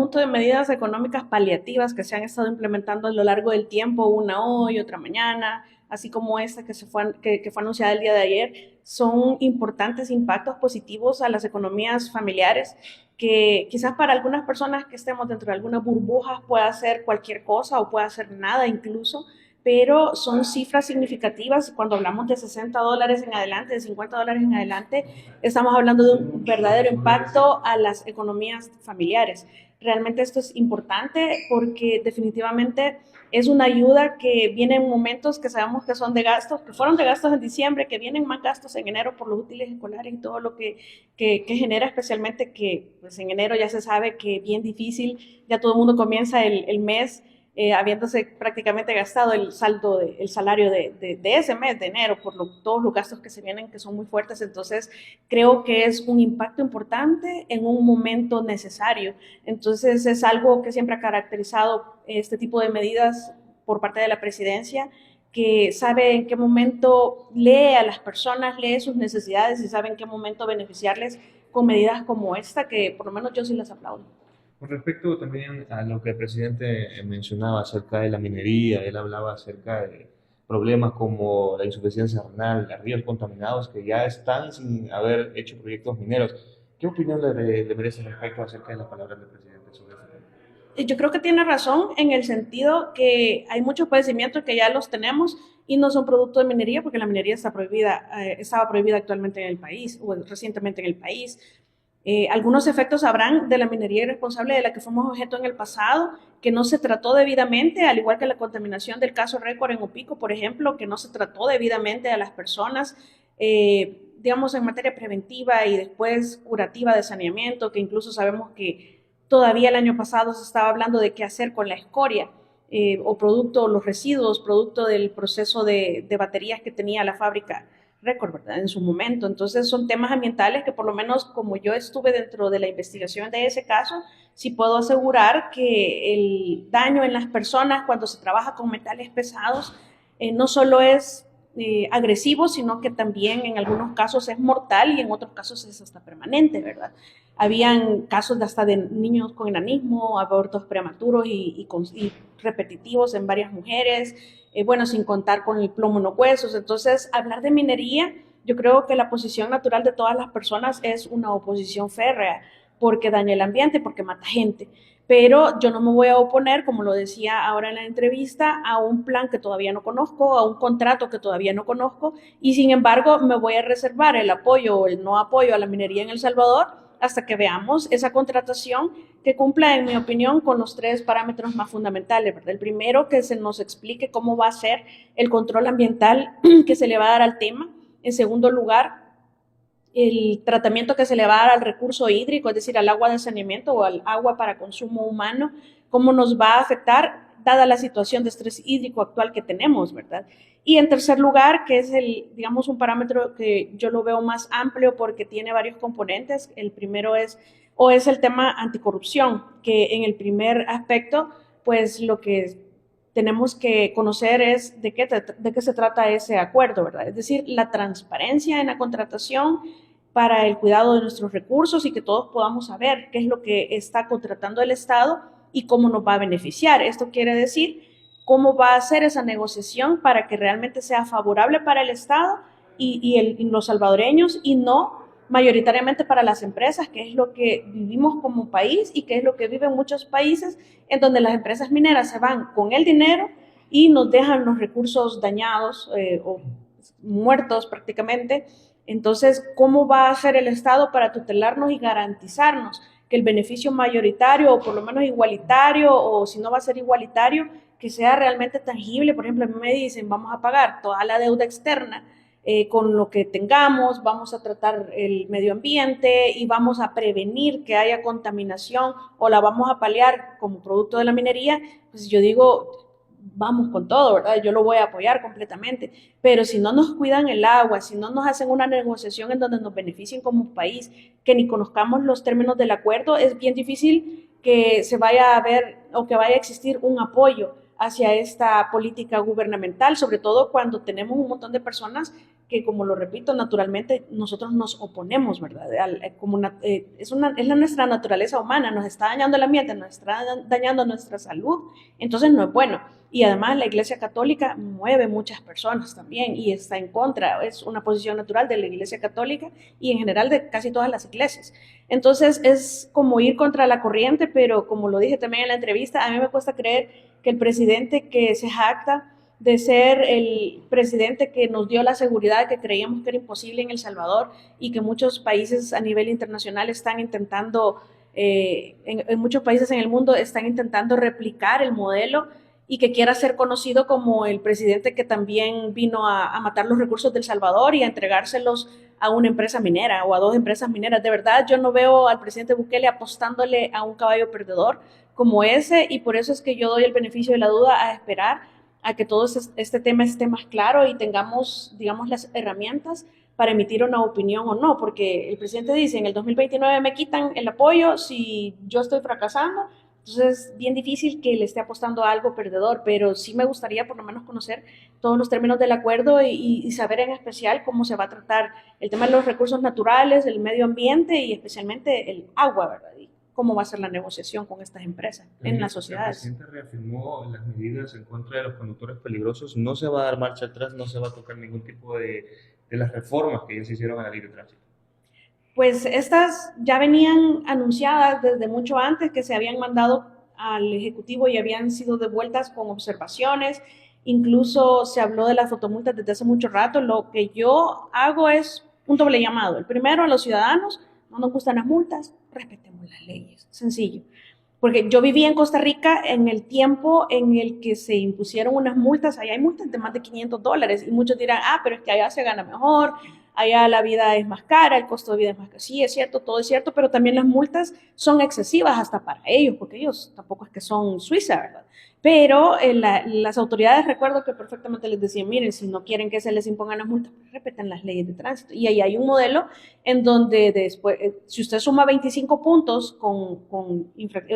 conjunto de medidas económicas paliativas que se han estado implementando a lo largo del tiempo, una hoy, otra mañana, así como esta que fue anunciada el día de ayer, son importantes impactos positivos a las economías familiares que quizás para algunas personas que estemos dentro de algunas burbujas pueda hacer cualquier cosa o pueda hacer nada incluso, pero son cifras significativas. Cuando hablamos de $60 en adelante, de $50 en adelante, estamos hablando de un verdadero impacto a las economías familiares. Realmente esto es importante porque definitivamente es una ayuda que viene en momentos que sabemos que son de gastos, que fueron de gastos en diciembre, que vienen más gastos en enero por los útiles escolares y todo lo que genera, especialmente que pues en enero ya se sabe que es bien difícil, ya todo el mundo comienza el mes habiéndose prácticamente gastado el saldo, el salario de ese mes de enero por todos los gastos que se vienen que son muy fuertes. Entonces creo que es un impacto importante en un momento necesario. Entonces es algo que siempre ha caracterizado este tipo de medidas por parte de la presidencia, que sabe en qué momento lee a las personas, lee sus necesidades y sabe en qué momento beneficiarles con medidas como esta, que por lo menos yo sí las aplaudo. Con respecto también a lo que el presidente mencionaba acerca de la minería, él hablaba acerca de problemas como la insuficiencia renal, los ríos contaminados que ya están sin haber hecho proyectos mineros. ¿Qué opinión le merece respecto acerca de las palabras del presidente sobre este tema? Yo creo que tiene razón en el sentido que hay muchos padecimientos que ya los tenemos y no son producto de minería, porque la minería está prohibida, estaba prohibida actualmente en el país, o recientemente en el país. Algunos efectos habrán de la minería irresponsable de la que fuimos objeto en el pasado, que no se trató debidamente, al igual que la contaminación del caso récord en Opico, por ejemplo, que no se trató debidamente a las personas, digamos, en materia preventiva y después curativa de saneamiento, que incluso sabemos que todavía el año pasado se estaba hablando de qué hacer con la escoria o producto, los residuos, producto del proceso de baterías que tenía la fábrica récord, ¿verdad? En su momento. Entonces son temas ambientales que por lo menos como yo estuve dentro de la investigación de ese caso, sí puedo asegurar que el daño en las personas cuando se trabaja con metales pesados no solo es agresivo, sino que también en algunos casos es mortal y en otros casos es hasta permanente, ¿verdad? Habían casos de hasta de niños con enanismo, abortos prematuros y repetitivos en varias mujeres, bueno, sin contar con el plomo en los huesos. Entonces, hablar de minería, yo creo que la posición natural de todas las personas es una oposición férrea, porque daña el ambiente, porque mata gente. Pero yo no me voy a oponer, como lo decía ahora en la entrevista, a un plan que todavía no conozco, a un contrato que todavía no conozco, y sin embargo me voy a reservar el apoyo o el no apoyo a la minería en El Salvador hasta que veamos esa contratación que cumpla, en mi opinión, con los tres parámetros más fundamentales, ¿verdad? El primero, que se nos explique cómo va a ser el control ambiental que se le va a dar al tema. En segundo lugar, el tratamiento que se le va a dar al recurso hídrico, es decir, al agua de saneamiento o al agua para consumo humano, cómo nos va a afectar dada la situación de estrés hídrico actual que tenemos, ¿verdad? Y en tercer lugar, que es digamos, un parámetro que yo lo veo más amplio porque tiene varios componentes. El primero es el tema anticorrupción, que en el primer aspecto, pues lo que tenemos que conocer es de qué se trata ese acuerdo, ¿verdad? Es decir, la transparencia en la contratación para el cuidado de nuestros recursos y que todos podamos saber qué es lo que está contratando el Estado y cómo nos va a beneficiar. Esto quiere decir cómo va a ser esa negociación para que realmente sea favorable para el Estado y los salvadoreños y no mayoritariamente para las empresas, que es lo que vivimos como país y que es lo que viven muchos países, en donde las empresas mineras se van con el dinero y nos dejan los recursos dañados o muertos prácticamente. Entonces, ¿cómo va a hacer el Estado para tutelarnos y garantizarnos que el beneficio mayoritario o por lo menos igualitario, o si no va a ser igualitario, que sea realmente tangible? Por ejemplo, a mí me dicen, vamos a pagar toda la deuda externa con lo que tengamos, vamos a tratar el medio ambiente y vamos a prevenir que haya contaminación o la vamos a paliar como producto de la minería. Pues yo digo, vamos con todo, ¿verdad? Yo lo voy a apoyar completamente, pero si no nos cuidan el agua, si no nos hacen una negociación en donde nos beneficien como país, que ni conozcamos los términos del acuerdo, es bien difícil que se vaya a ver o que vaya a existir un apoyo hacia esta política gubernamental, sobre todo cuando tenemos un montón de personas que, como lo repito, naturalmente nosotros nos oponemos, ¿verdad? Es nuestra naturaleza humana, nos está dañando el ambiente, nos está dañando nuestra salud, entonces no es bueno. Y además la Iglesia Católica mueve muchas personas también y está en contra, es una posición natural de la Iglesia Católica y en general de casi todas las iglesias. Entonces es como ir contra la corriente, pero como lo dije también en la entrevista, a mí me cuesta creer que el presidente que se jacta de ser el presidente que nos dio la seguridad que creíamos que era imposible en El Salvador y que muchos países a nivel internacional están intentando, en muchos países en el mundo están intentando replicar el modelo, y que quiera ser conocido como el presidente que también vino a matar los recursos del Salvador y a entregárselos a una empresa minera o a 2 empresas mineras. De verdad, yo no veo al presidente Bukele apostándole a un caballo perdedor como ese, y por eso es que yo doy el beneficio de la duda a esperar a que todo este tema esté más claro y tengamos, digamos, las herramientas para emitir una opinión o no, porque el presidente dice, en el 2029 me quitan el apoyo si yo estoy fracasando. Entonces es bien difícil que le esté apostando a algo perdedor, pero sí me gustaría por lo menos conocer todos los términos del acuerdo y saber en especial cómo se va a tratar el tema de los recursos naturales, el medio ambiente y especialmente el agua, ¿verdad? Y cómo va a ser la negociación con estas empresas en las sociedades. El presidente reafirmó las medidas en contra de los conductores peligrosos. No se va a dar marcha atrás, no se va a tocar ningún tipo de las reformas que ya se hicieron a la ley de tránsito. Pues estas ya venían anunciadas desde mucho antes, que se habían mandado al Ejecutivo y habían sido devueltas con observaciones. Incluso se habló de las fotomultas desde hace mucho rato. Lo que yo hago es un doble llamado. El primero, a los ciudadanos: no nos gustan las multas, respetemos las leyes. Sencillo. Porque yo viví en Costa Rica en el tiempo en el que se impusieron unas multas. Allá hay multas de más de $500 y muchos dirán, pero es que allá se gana mejor, allá la vida es más cara, el costo de vida es más caro. Sí, es cierto, todo es cierto, pero también las multas son excesivas hasta para ellos, porque ellos tampoco es que son Suiza, ¿verdad? Pero las autoridades, recuerdo que perfectamente les decían, miren, si no quieren que se les impongan las multas, pues respeten las leyes de tránsito. Y ahí hay un modelo en donde después, si usted suma 25 puntos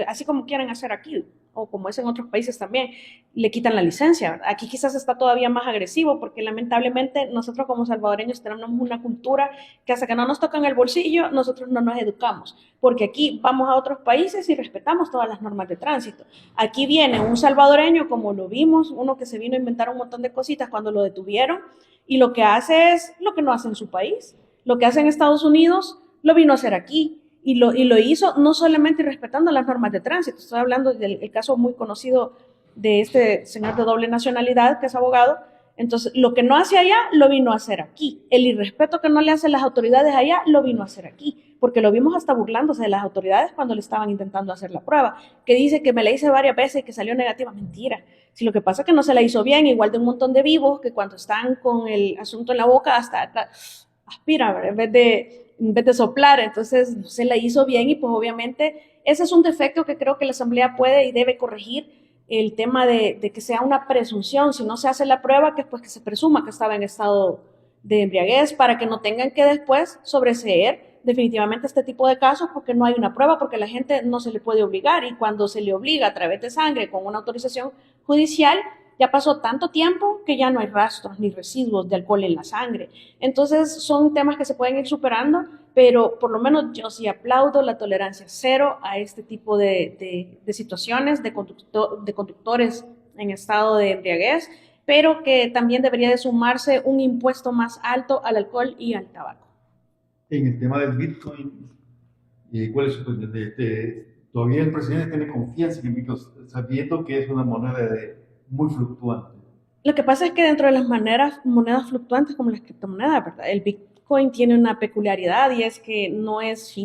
así como quieren hacer aquí, o como es en otros países también, le quitan la licencia, ¿verdad? Aquí quizás está todavía más agresivo, porque lamentablemente nosotros como salvadoreños tenemos una cultura que hasta que no nos tocan el bolsillo, nosotros no nos educamos, porque aquí vamos a otros países y respetamos todas las normas de tránsito. Aquí viene un salvadoreño, como lo vimos, uno que se vino a inventar un montón de cositas cuando lo detuvieron, y lo que hace es lo que no hace en su país. Lo que hace en Estados Unidos, lo vino a hacer aquí. Y lo hizo no solamente respetando las normas de tránsito. Estoy hablando del caso muy conocido de este señor de doble nacionalidad, que es abogado. Entonces, lo que no hace allá, lo vino a hacer aquí. El irrespeto que no le hacen las autoridades allá, lo vino a hacer aquí. Porque lo vimos hasta burlándose de las autoridades cuando le estaban intentando hacer la prueba. Que dice que me la hice varias veces y que salió negativa. Mentira. Si lo que pasa es que no se la hizo bien, igual de un montón de vivos que cuando están con el asunto en la boca hasta aspira, en vez de soplar. Entonces no se la hizo bien, y pues obviamente ese es un defecto que creo que la Asamblea puede y debe corregir, el tema de que sea una presunción. Si no se hace la prueba, que pues que se presuma que estaba en estado de embriaguez, para que no tengan que después sobreseer definitivamente este tipo de casos, porque no hay una prueba, porque la gente no se le puede obligar, y cuando se le obliga a través de sangre con una autorización judicial, ya pasó tanto tiempo que ya no hay rastros ni residuos de alcohol en la sangre. Entonces son temas que se pueden ir superando, pero por lo menos yo sí aplaudo la tolerancia cero a este tipo de situaciones de conductores en estado de embriaguez, pero que también debería de sumarse un impuesto más alto al alcohol y al tabaco. En el tema del Bitcoin, ¿cuál es su opinión? Todavía el presidente tiene confianza en el Bitcoin, sabiendo que es una moneda muy fluctuante. Lo que pasa es que dentro de las monedas fluctuantes como las criptomonedas, ¿verdad?, el Bitcoin tiene una peculiaridad, y es que no es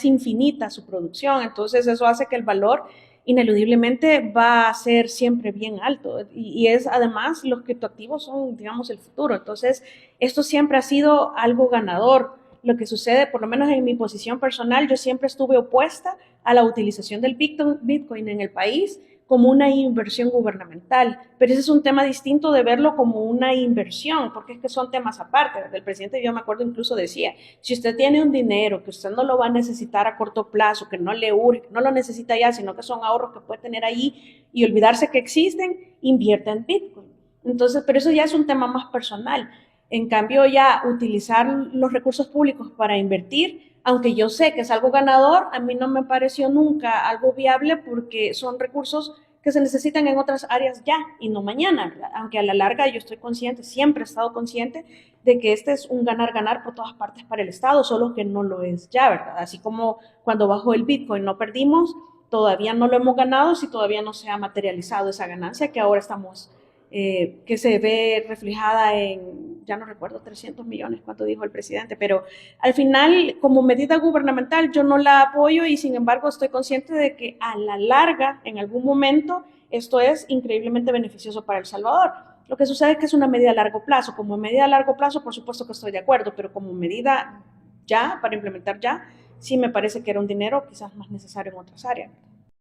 infinita su producción. Entonces eso hace que el valor ineludiblemente va a ser siempre bien alto, y es además, los criptoactivos son, digamos, el futuro. Entonces esto siempre ha sido algo ganador. Lo que sucede, por lo menos en mi posición personal, yo siempre estuve opuesta a la utilización del Bitcoin en el país como una inversión gubernamental, pero ese es un tema distinto de verlo como una inversión, porque es que son temas aparte. El presidente, yo me acuerdo, incluso decía, si usted tiene un dinero que usted no lo va a necesitar a corto plazo, que no le urge, que no lo necesita ya, sino que son ahorros que puede tener ahí y olvidarse que existen, invierta en Bitcoin. Entonces, pero eso ya es un tema más personal. En cambio, ya utilizar los recursos públicos para invertir, aunque yo sé que es algo ganador, a mí no me pareció nunca algo viable porque son recursos que se necesitan en otras áreas ya y no mañana, ¿verdad? Aunque a la larga yo estoy consciente, siempre he estado consciente de que este es un ganar-ganar por todas partes para el Estado, solo que no lo es ya, ¿verdad? Así como cuando bajó el Bitcoin no perdimos, todavía no lo hemos ganado si todavía no se ha materializado esa ganancia que ahora estamos que se ve reflejada en, ya no recuerdo, 300 millones, cuánto dijo el presidente, pero al final, como medida gubernamental, yo no la apoyo y sin embargo estoy consciente de que a la larga, en algún momento, esto es increíblemente beneficioso para El Salvador. Lo que sucede es que es una medida a largo plazo. Como medida a largo plazo, por supuesto que estoy de acuerdo, pero como medida ya, para implementar ya, sí me parece que era un dinero quizás más necesario en otras áreas.